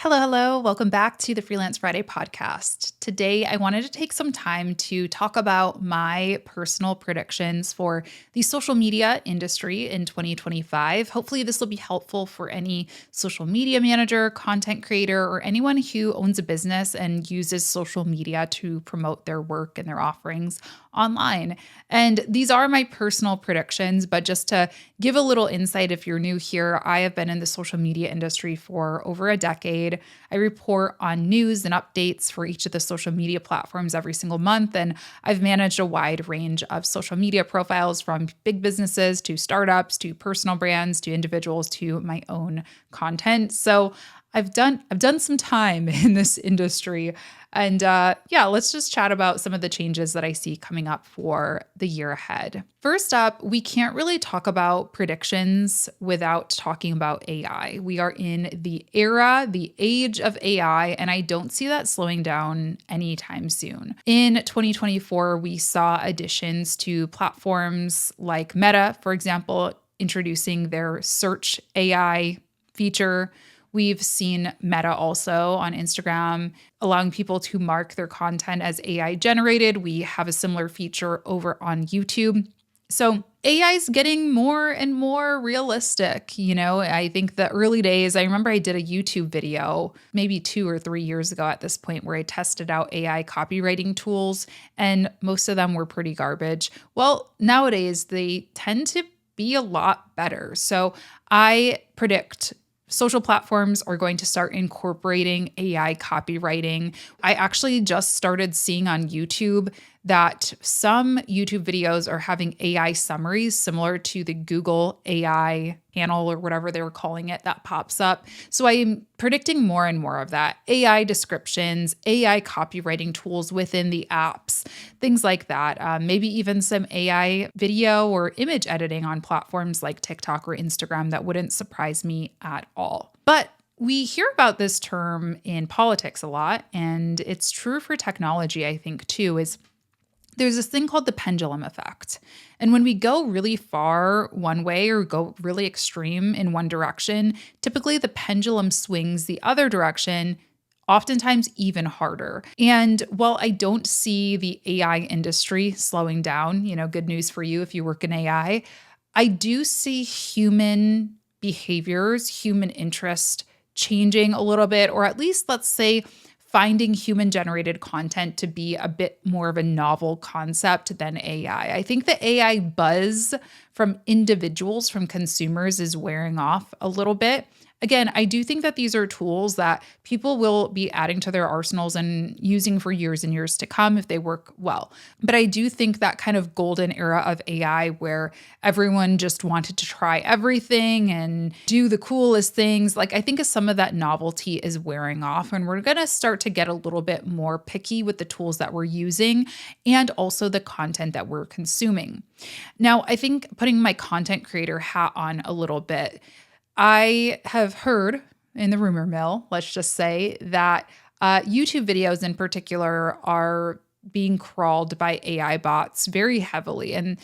Hello, hello. Welcome back to the Freelance Friday podcast. Today, I wanted to take some time to talk about my personal predictions for the social media industry in 2025. Hopefully, this will be helpful for any social media manager, content creator, or anyone who owns a business and uses social media to promote their work and their offerings online. And these are my personal predictions, but just to give a little insight if you're new here, I have been in the social media industry for over a decade. I report on news and updates for each of the social media platforms every single month, and I've managed a wide range of social media profiles from big businesses to startups to personal brands to individuals to my own content. So I've done some time in this industry, and let's just chat about some of the changes that I see coming up for the year ahead. First up, we can't really talk about predictions without talking about AI. We are in the age of AI, and I don't see that slowing down anytime soon. In 2024, we saw additions to platforms like Meta, for example, introducing their search AI feature. We've seen Meta also on Instagram allowing people to mark their content as AI generated. We have a similar feature over on YouTube. So AI is getting more and more realistic. I think the early days, I remember I did a YouTube video maybe 2 or 3 years ago at this point where I tested out AI copywriting tools, and most of them were pretty garbage. Well, nowadays they tend to be a lot better. So I predict social platforms are going to start incorporating AI copywriting. I actually just started seeing on YouTube that some YouTube videos are having AI summaries similar to the Google AI panel or whatever they were calling it that pops up. So I'm predicting more and more of that. AI descriptions, AI copywriting tools within the apps, things like that. Maybe even some AI video or image editing on platforms like TikTok or Instagram. That wouldn't surprise me at all. But we hear about this term in politics a lot, and it's true for technology, I think, too, is there's this thing called the pendulum effect. And when we go really far one way or go really extreme in one direction, typically the pendulum swings the other direction, oftentimes even harder. And while I don't see the AI industry slowing down, good news for you if you work in AI, I do see human behaviors, human interest changing a little bit, or at least let's say finding human-generated content to be a bit more of a novel concept than AI. I think the AI buzz from individuals, from consumers, is wearing off a little bit. Again, I do think that these are tools that people will be adding to their arsenals and using for years and years to come if they work well. But I do think that kind of golden era of AI where everyone just wanted to try everything and do the coolest things, I think some of that novelty is wearing off, and we're going to start to get a little bit more picky with the tools that we're using and also the content that we're consuming. Now, I think putting my content creator hat on a little bit, I have heard in the rumor mill, let's just say, that YouTube videos in particular are being crawled by AI bots very heavily. And,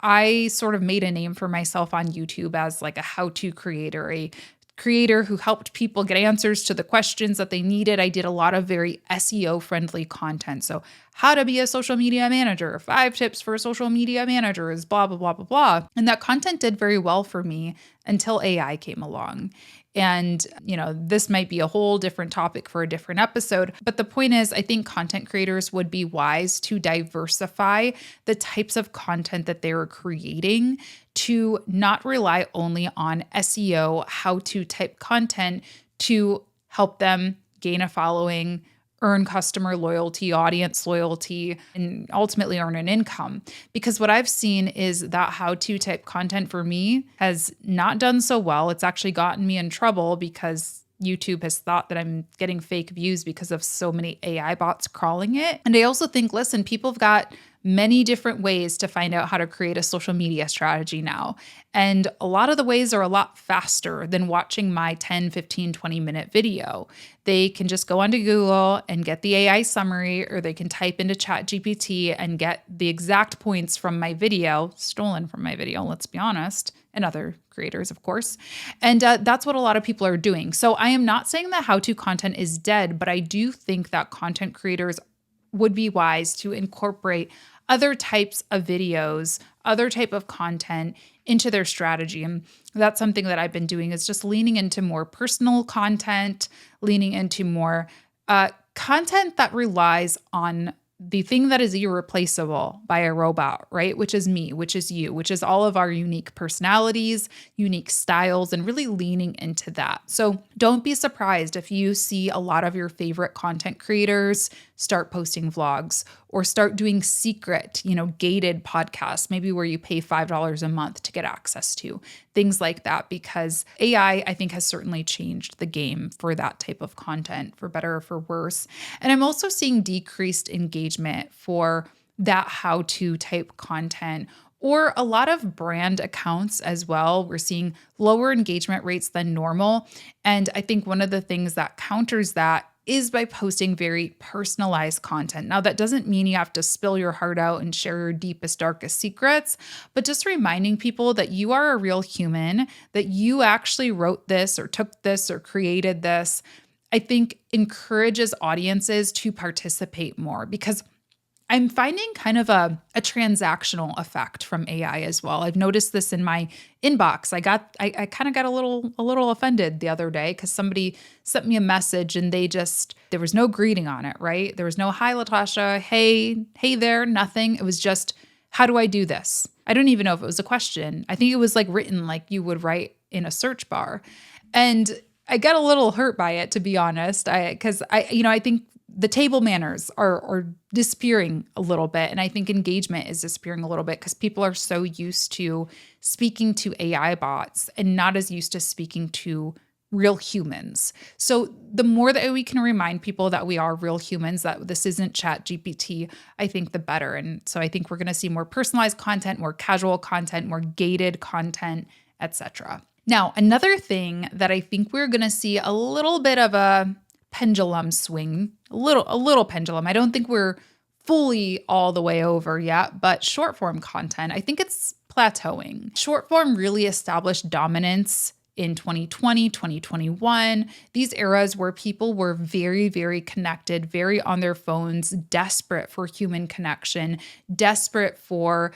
I sort of made a name for myself on YouTube as a how-to creator, a creator who helped people get answers to the questions that they needed. I did a lot of very SEO-friendly content. So how to be a social media manager, 5 tips for social media managers, blah, blah, blah, blah, blah. And that content did very well for me until AI came along. And, this might be a whole different topic for a different episode. But the point is, I think content creators would be wise to diversify the types of content that they're creating to not rely only on SEO, how-to type content to help them gain a following, earn customer loyalty, audience loyalty, and ultimately earn an income. Because what I've seen is that how-to type content for me has not done so well. It's actually gotten me in trouble because YouTube has thought that I'm getting fake views because of so many AI bots crawling it. And I also think, listen, people have got many different ways to find out how to create a social media strategy now. And a lot of the ways are a lot faster than watching my 10, 15, 20-minute video. They can just go onto Google and get the AI summary, or they can type into ChatGPT and get the exact points from my video, stolen from my video, let's be honest, and other creators, of course. And that's what a lot of people are doing. So I am not saying that how-to content is dead, but I do think that content creators would be wise to incorporate other types of videos, other type of content into their strategy. And that's something that I've been doing, is just leaning into more personal content, leaning into more content that relies on the thing that is irreplaceable by a robot, right? Which is me, which is you, which is all of our unique personalities, unique styles, and really leaning into that. So don't be surprised if you see a lot of your favorite content creators start posting vlogs or start doing secret, gated podcasts, maybe where you pay $5 a month to get access to things like that, because AI, I think, has certainly changed the game for that type of content, for better or for worse. And I'm also seeing decreased engagement for that how-to type content, or a lot of brand accounts as well. We're seeing lower engagement rates than normal. And I think one of the things that counters that is by posting very personalized content. Now, that doesn't mean you have to spill your heart out and share your deepest, darkest secrets, but just reminding people that you are a real human, that you actually wrote this or took this or created this, I think encourages audiences to participate more, because I'm finding kind of a transactional effect from AI as well. I've noticed this in my inbox. I kind of got a little offended the other day because somebody sent me a message and there was no greeting on it, right? There was no "Hi, Latasha," hey there," nothing. It was just, "How do I do this?" I don't even know if it was a question. I think it was like written like you would write in a search bar. And I got a little hurt by it, to be honest. Because I think the table manners are disappearing a little bit. And I think engagement is disappearing a little bit because people are so used to speaking to AI bots and not as used to speaking to real humans. So the more that we can remind people that we are real humans, that this isn't Chat GPT, I think the better. And so I think we're going to see more personalized content, more casual content, more gated content, etc. Now, another thing that I think we're going to see a little bit of a pendulum swing, a little pendulum. I don't think we're fully all the way over yet, but short form content, I think it's plateauing. Short form really established dominance in 2020, 2021, these eras where people were very, very connected, very on their phones, desperate for human connection, desperate for,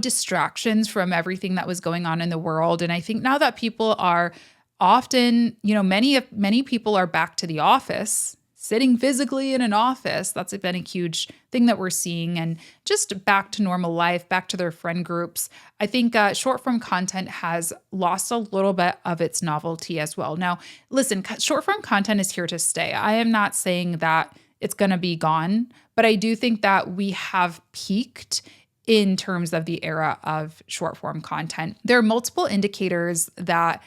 distractions from everything that was going on in the world. And I think now that people are often, many people are back to the office, sitting physically in an office. That's been a huge thing that we're seeing, and just back to normal life, back to their friend groups. I think short form content has lost a little bit of its novelty as well. Now, listen, short form content is here to stay. I am not saying that it's going to be gone, but I do think that we have peaked in terms of the era of short form content. There are multiple indicators that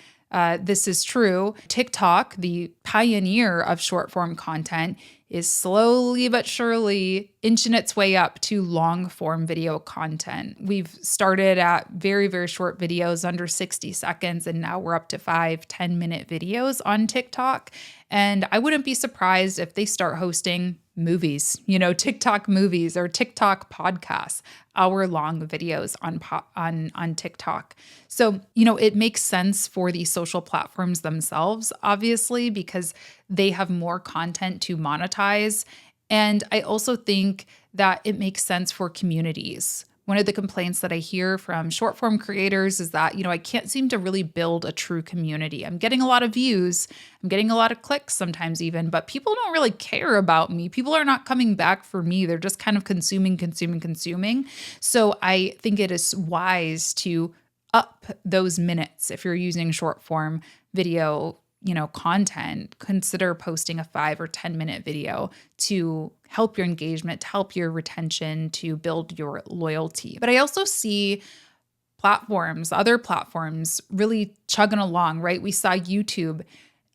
this is true. TikTok, the pioneer of short form content, is slowly but surely inching its way up to long form video content. We've started at very, very short videos under 60 seconds, and now we're up to 5-10 minute videos on TikTok. And I wouldn't be surprised if they start hosting movies, TikTok movies or TikTok podcasts, hour-long videos on TikTok. So, it makes sense for the social platforms themselves, obviously, because they have more content to monetize. And I also think that it makes sense for communities. One of the complaints that I hear from short form creators is that, I can't seem to really build a true community. I'm getting a lot of views, I'm getting a lot of clicks sometimes even, but people don't really care about me. People are not coming back for me. They're just kind of consuming. So I think it is wise to up those minutes. If you're using short form video, content, consider posting a 5 or 10 minute video to help your engagement, to help your retention, to build your loyalty. But I also see other platforms really chugging along, right? We saw YouTube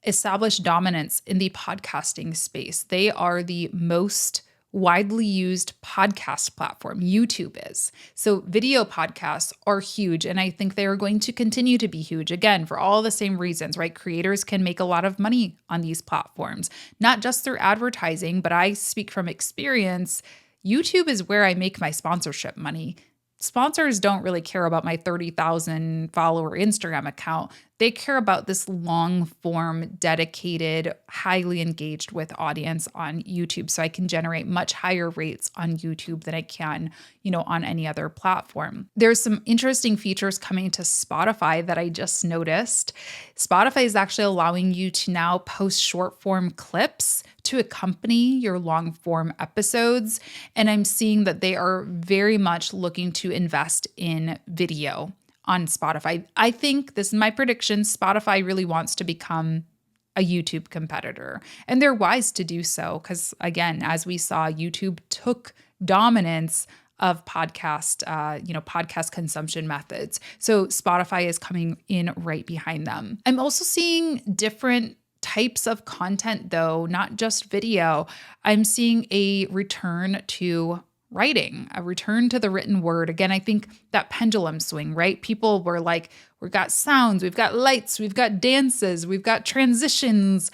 establish dominance in the podcasting space. They are the most widely used podcast platform. YouTube is. So video podcasts are huge, and I think they are going to continue to be huge, again, for all the same reasons, right? Creators can make a lot of money on these platforms, not just through advertising, but I speak from experience. YouTube is where I make my sponsorship money. sponsors don't really care about my 30,000 follower Instagram account. They care about this long form, dedicated, highly engaged with audience on YouTube. So I can generate much higher rates on YouTube than I can, on any other platform. There's some interesting features coming to Spotify that I just noticed. Spotify is actually allowing you to now post short form clips to accompany your long form episodes. And I'm seeing that they are very much looking to invest in video on Spotify. I think, this is my prediction, Spotify really wants to become a YouTube competitor. And they're wise to do so because, again, as we saw, YouTube took dominance of podcast consumption methods. So Spotify is coming in right behind them. I'm also seeing different types of content, though, not just video. I'm seeing a return to writing, a return to the written word. Again, I think that pendulum swing, right? People were like, we've got sounds, we've got lights, we've got dances, we've got transitions.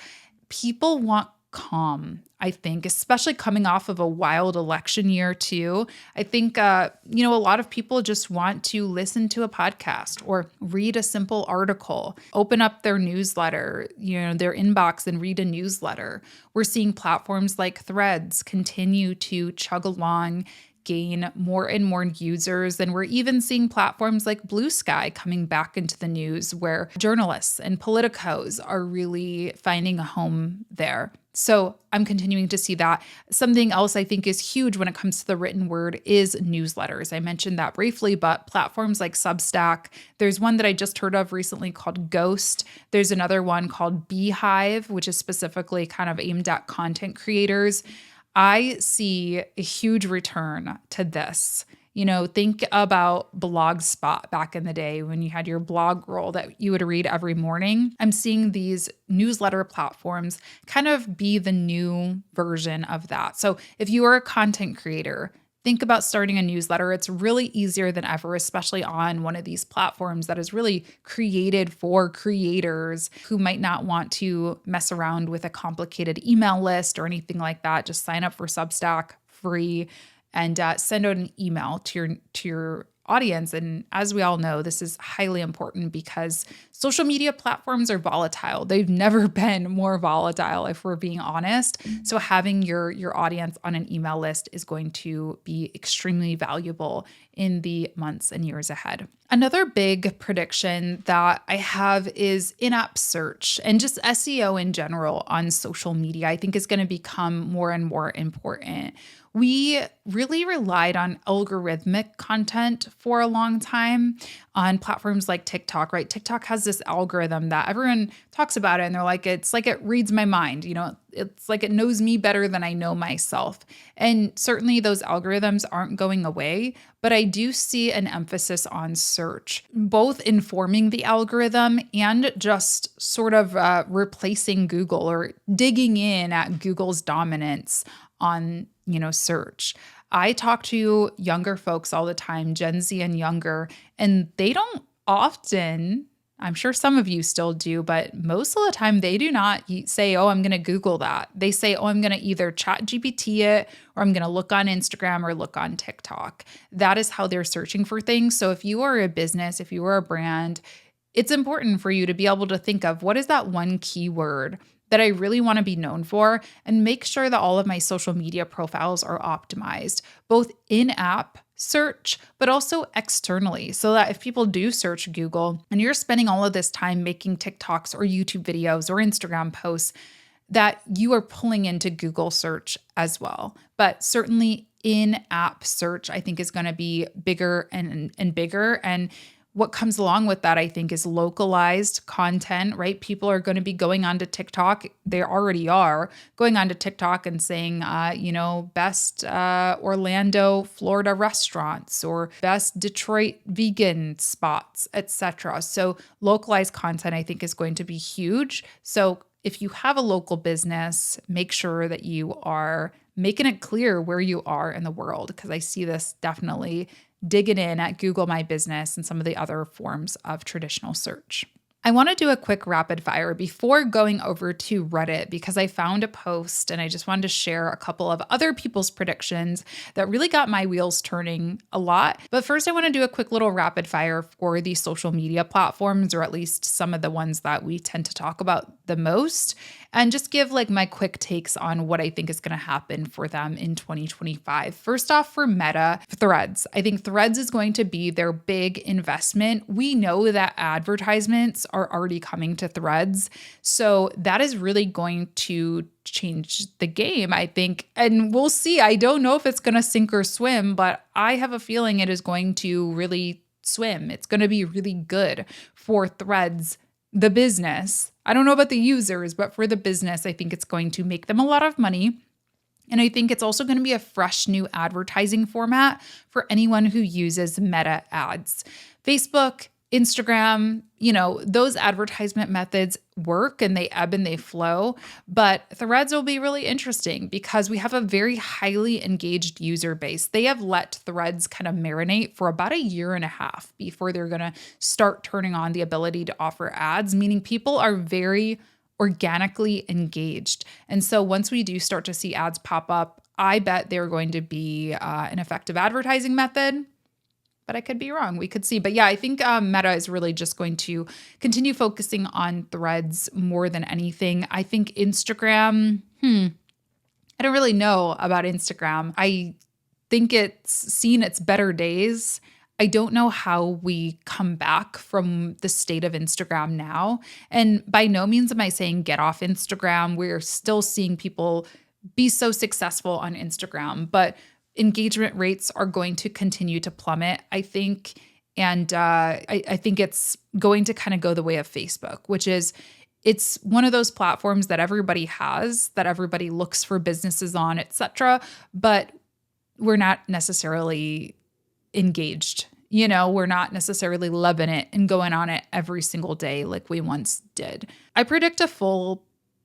People want calm, I think, especially coming off of a wild election year too. I think, a lot of people just want to listen to a podcast or read a simple article, open up their newsletter, their inbox and read a newsletter. We're seeing platforms like Threads continue to chug along, gain more and more users. And we're even seeing platforms like Blue Sky coming back into the news where journalists and politicos are really finding a home there. So I'm continuing to see that. Something else I think is huge when it comes to the written word is newsletters. I mentioned that briefly, but platforms like Substack, there's one that I just heard of recently called Ghost. There's another one called Beehive, which is specifically kind of aimed at content creators. I see a huge return to this. Think about Blogspot back in the day when you had your blog roll that you would read every morning. I'm seeing these newsletter platforms kind of be the new version of that. So if you are a content creator, think about starting a newsletter. It's really easier than ever, especially on one of these platforms that is really created for creators who might not want to mess around with a complicated email list or anything like that. Just sign up for Substack free and send out an email to your audience. And as we all know, this is highly important because social media platforms are volatile. They've never been more volatile, if we're being honest. So having your audience on an email list is going to be extremely valuable in the months and years ahead. Another big prediction that I have is in-app search and just SEO in general on social media, I think is going to become more and more important. We really relied on algorithmic content for a long time on platforms like TikTok, right? TikTok has this algorithm that everyone talks about it and they're like, it's like it reads my mind, it's like it knows me better than I know myself. And certainly those algorithms aren't going away, but I do see an emphasis on search, both informing the algorithm and just sort of replacing Google or digging in at Google's dominance on search. I talk to younger folks all the time, Gen Z and younger, and they don't often, I'm sure some of you still do, but most of the time they do not say, oh, I'm going to Google that. They say, oh, I'm going to either chat GPT it or I'm going to look on Instagram or look on TikTok. That is how they're searching for things. So if you are a business, if you are a brand, it's important for you to be able to think of what is that one keyword that I really want to be known for, and make sure that all of my social media profiles are optimized, both in-app search, but also externally, so that if people do search Google and you're spending all of this time making TikToks or YouTube videos or Instagram posts, that you are pulling into Google search as well. But certainly in-app search, I think, is going to be bigger and bigger. And what comes along with that, I think, is localized content, right? People are going to be going onto TikTok. They already are going onto TikTok and saying, best Orlando, Florida restaurants or best Detroit vegan spots, etc. So localized content, I think, is going to be huge. So if you have a local business, make sure that you are making it clear where you are in the world, because I see this definitely digging in at Google My Business and some of the other forms of traditional search. I want to do a quick rapid fire before going over to Reddit because I found a post and I just wanted to share a couple of other people's predictions that really got my wheels turning a lot. But first, I want to do a quick little rapid fire for the social media platforms, or at least some of the ones that we tend to talk about the most, and just give like my quick takes on what I think is going to happen for them in 2025. First off, for Meta, Threads. I think Threads is going to be their big investment. We know that advertisements are already coming to Threads. So that is really going to change the game, I think. And we'll see. I don't know if it's going to sink or swim, but I have a feeling it is going to really swim. It's going to be really good for Threads, the business. I don't know about the users, but for the business, I think it's going to make them a lot of money. And I think it's also going to be a fresh new advertising format for anyone who uses Meta ads. Facebook, Instagram, those advertisement methods work and they ebb and they flow, but Threads will be really interesting because we have a very highly engaged user base. They have let Threads kind of marinate for about a year and a half before they're going to start turning on the ability to offer ads, meaning people are very organically engaged. And so once we do start to see ads pop up, I bet they're going to be an effective advertising method. But I could be wrong. We could see. But yeah, I think Meta is really just going to continue focusing on Threads more than anything. I think Instagram, I don't really know about Instagram. I think it's seen its better days. I don't know how we come back from the state of Instagram now. And by no means am I saying get off Instagram. We're still seeing people be so successful on Instagram, but engagement rates are going to continue to plummet, I think. And I think it's going to kind of go the way of Facebook, which is it's one of those platforms that everybody has, that everybody looks for businesses on, etc. But we're not necessarily engaged. We're not necessarily loving it and going on it every single day like we once did. I predict a full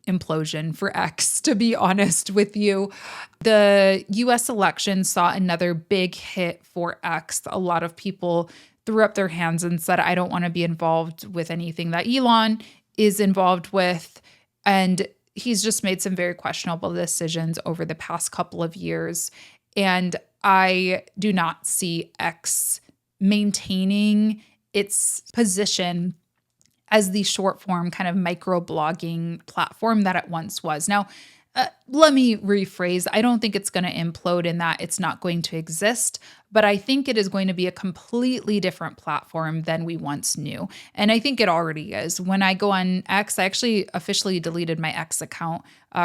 implosion for X, to be honest with you. The US election saw another big hit for X. A lot of people threw up their hands and said, I don't want to be involved with anything that Elon is involved with. And he's just made some very questionable decisions over the past couple of years. And I do not see X maintaining its position as the short form kind of micro blogging platform that it once was. Now, let me rephrase. I don't think it's going to implode in that it's not going to exist, but I think it is going to be a completely different platform than we once knew. And I think it already is. When I go on X, I actually officially deleted my X account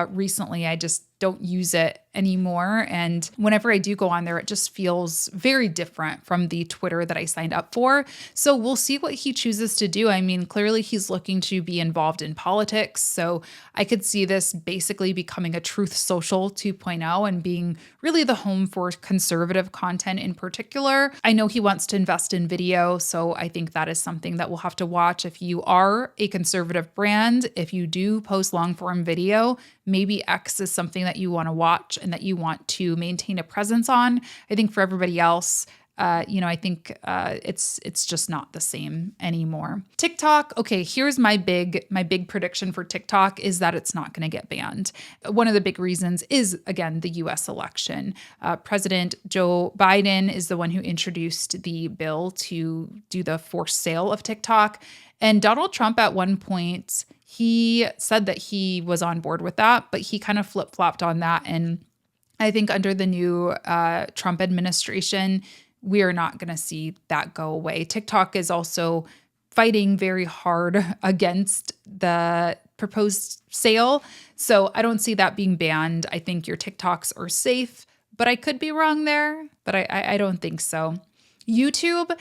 recently. I just don't use it anymore. And whenever I do go on there, it just feels very different from the Twitter that I signed up for. So we'll see what he chooses to do. I mean, clearly he's looking to be involved in politics. So I could see this basically becoming a Truth Social 2.0 and being really the home for conservative content in particular. I know he wants to invest in video. So I think that is something that we'll have to watch. If you are a conservative brand, if you do post long form video, maybe X is something that you want to watch and that you want to maintain a presence on. I think for everybody else, I think it's just not the same anymore. TikTok, okay, here's my big prediction for TikTok is that it's not going to get banned. One of the big reasons is, again, the US election. President Joe Biden is the one who introduced the bill to do the forced sale of TikTok. And Donald Trump at one point, he said that he was on board with that, but he kind of flip-flopped on that. And I think under the new Trump administration, we are not going to see that go away. TikTok is also fighting very hard against the proposed sale. So I don't see that being banned. I think your TikToks are safe, but I could be wrong there, but I don't think so. YouTube,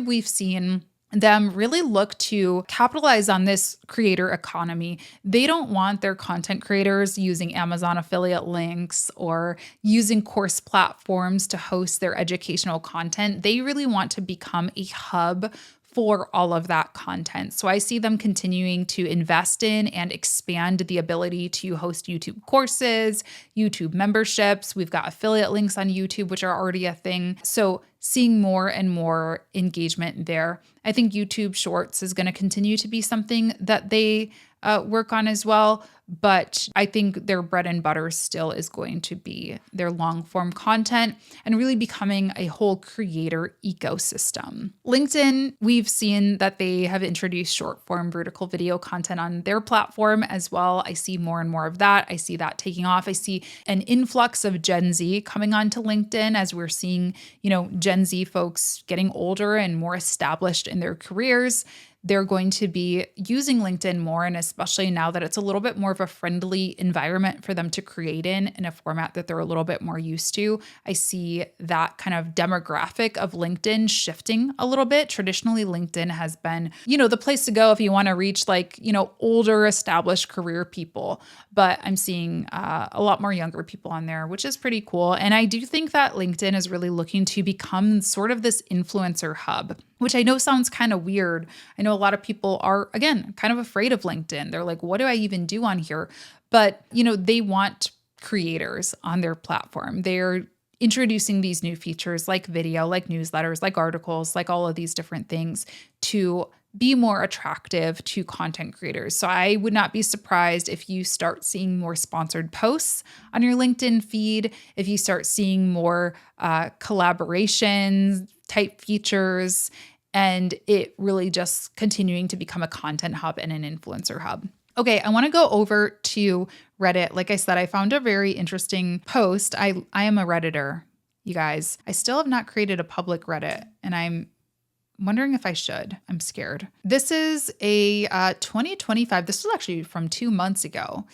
we've seen them really look to capitalize on this creator economy. They don't want their content creators using Amazon affiliate links or using course platforms to host their educational content. They really want to become a hub for all of that content. So I see them continuing to invest in and expand the ability to host YouTube courses, YouTube memberships. We've got affiliate links on YouTube, which are already a thing. So seeing more and more engagement there. I think YouTube Shorts is going to continue to be something that they work on as well. But I think their bread and butter still is going to be their long form content and really becoming a whole creator ecosystem. LinkedIn, we've seen that they have introduced short form vertical video content on their platform as well. I see more and more of that. I see that taking off. I see an influx of Gen Z coming onto LinkedIn as we're seeing, Gen Z folks getting older and more established in their careers. They're going to be using LinkedIn more, and especially now that it's a little bit more of a friendly environment for them to create in a format that they're a little bit more used to. I see that kind of demographic of LinkedIn shifting a little bit. Traditionally, LinkedIn has been, the place to go if you want to reach older established career people. But I'm seeing a lot more younger people on there, which is pretty cool. And I do think that LinkedIn is really looking to become sort of this influencer hub, which I know sounds kind of weird. I know a lot of people are, again, kind of afraid of LinkedIn. They're like, what do I even do on here? But, they want creators on their platform. They're introducing these new features like video, like newsletters, like articles, like all of these different things to be more attractive to content creators. So I would not be surprised if you start seeing more sponsored posts on your LinkedIn feed, if you start seeing more collaborations type features, and it really just continuing to become a content hub and an influencer hub. Okay, I want to go over to Reddit. Like I said, I found a very interesting post. I am a Redditor, you guys. I still have not created a public Reddit, and I'm wondering if I should. I'm scared. This is a 2025. This was actually from 2 months ago.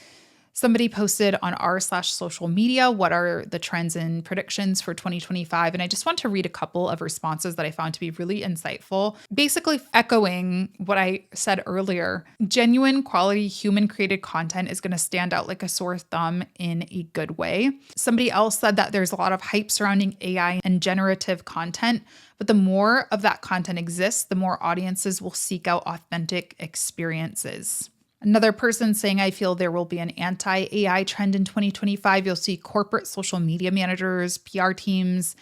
Somebody posted on r/social media, what are the trends and predictions for 2025? And I just want to read a couple of responses that I found to be really insightful. Basically echoing what I said earlier, genuine quality human created content is going to stand out like a sore thumb in a good way. Somebody else said that there's a lot of hype surrounding AI and generative content, but the more of that content exists, the more audiences will seek out authentic experiences. Another person saying, I feel there will be an anti-AI trend in 2025. You'll see corporate social media managers, PR teams,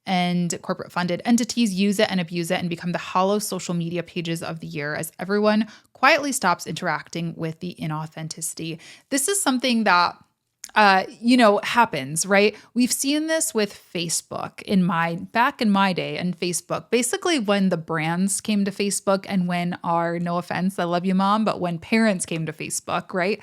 and corporate funded entities use it and abuse it and become the hollow social media pages of the year as everyone quietly stops interacting with the inauthenticity. This is something that happens, right? We've seen this with Facebook back in my day and Facebook, basically when the brands came to Facebook and when no offense, I love you, mom, but when parents came to Facebook, right?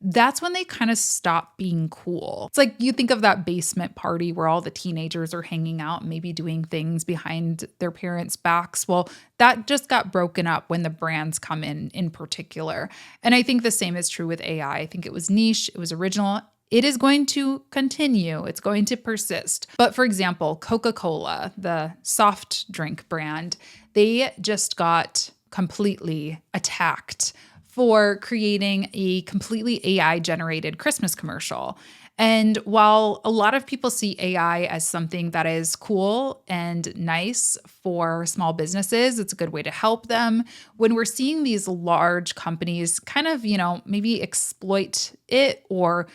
That's when they kind of stopped being cool. It's like you think of that basement party where all the teenagers are hanging out, maybe doing things behind their parents' backs. Well, that just got broken up when the brands come in particular. And I think the same is true with AI. I think it was niche, it was original. It is going to continue. It's going to persist. But for example, Coca-Cola, the soft drink brand, they just got completely attacked for creating a completely AI-generated Christmas commercial. And while a lot of people see AI as something that is cool and nice for small businesses, it's a good way to help them. When we're seeing these large companies kind of, maybe exploit it or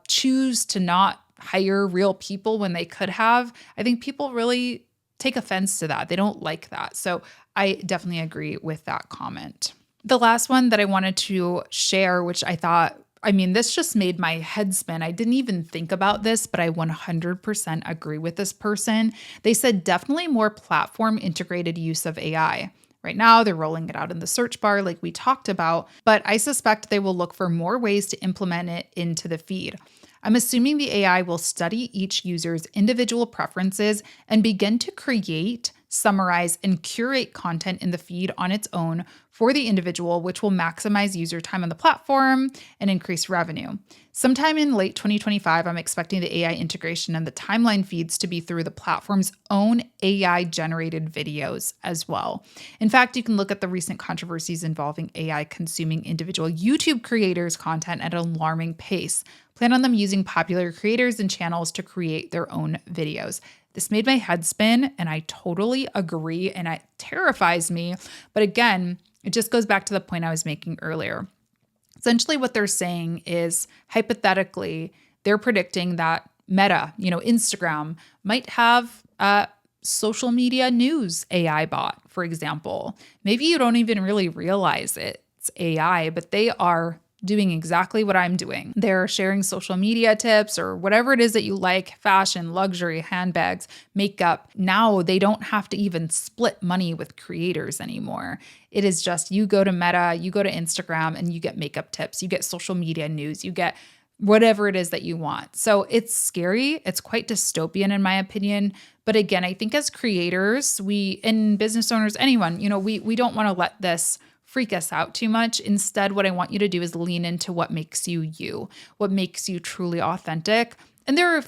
choose to not hire real people when they could have, I think people really take offense to that. They don't like that. So I definitely agree with that comment. The last one that I wanted to share, which this just made my head spin. I didn't even think about this, but I 100% agree with this person. They said definitely more platform integrated use of AI. Right now, they're rolling it out in the search bar like we talked about, but I suspect they will look for more ways to implement it into the feed. I'm assuming the AI will study each user's individual preferences and begin to create, summarize, and curate content in the feed on its own for the individual, which will maximize user time on the platform and increase revenue. Sometime in late 2025, I'm expecting the AI integration and the timeline feeds to be through the platform's own AI-generated videos as well. In fact, you can look at the recent controversies involving AI consuming individual YouTube creators' content at an alarming pace. plan on them using popular creators and channels to create their own videos. This made my head spin, and I totally agree, and it terrifies me. But again, it just goes back to the point I was making earlier. Essentially, what they're saying is hypothetically, they're predicting that Meta, Instagram, might have a social media news AI bot, for example. Maybe you don't even really realize it's AI, but they are doing exactly what I'm doing. They're sharing social media tips or whatever it is that you like, fashion, luxury, handbags, makeup. Now they don't have to even split money with creators anymore. It is just you go to Meta, you go to Instagram, and you get makeup tips, you get social media news, you get whatever it is that you want. So it's scary. It's quite dystopian in my opinion. But again, I think as creators, and business owners, anyone, we don't want to let this freak us out too much. Instead, what I want you to do is lean into what makes you, what makes you truly authentic. And there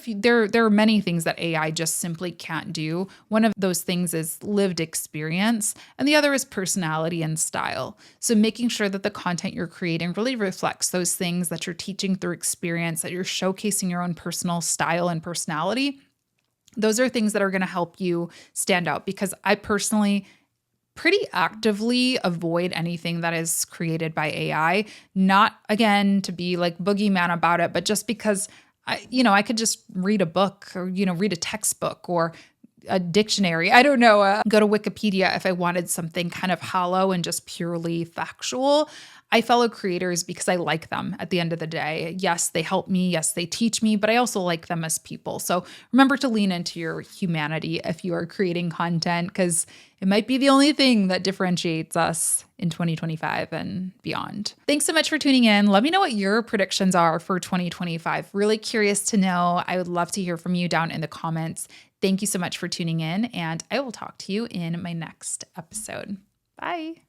are many things that AI just simply can't do. One of those things is lived experience, and the other is personality and style. So making sure that the content you're creating really reflects those things, that you're teaching through experience, that you're showcasing your own personal style and personality. Those are things that are going to help you stand out, because I personally pretty actively avoid anything that is created by AI. Not, again, to be like boogeyman about it, but just because I could just read a book or, read a textbook or a dictionary. I don't know, go to Wikipedia if I wanted something kind of hollow and just purely factual. I follow creators because I like them at the end of the day. Yes, they help me. Yes, they teach me, but I also like them as people. So remember to lean into your humanity if you are creating content, because it might be the only thing that differentiates us in 2025 and beyond. Thanks so much for tuning in. Let me know what your predictions are for 2025. Really curious to know. I would love to hear from you down in the comments. Thank you so much for tuning in, and I will talk to you in my next episode. Bye.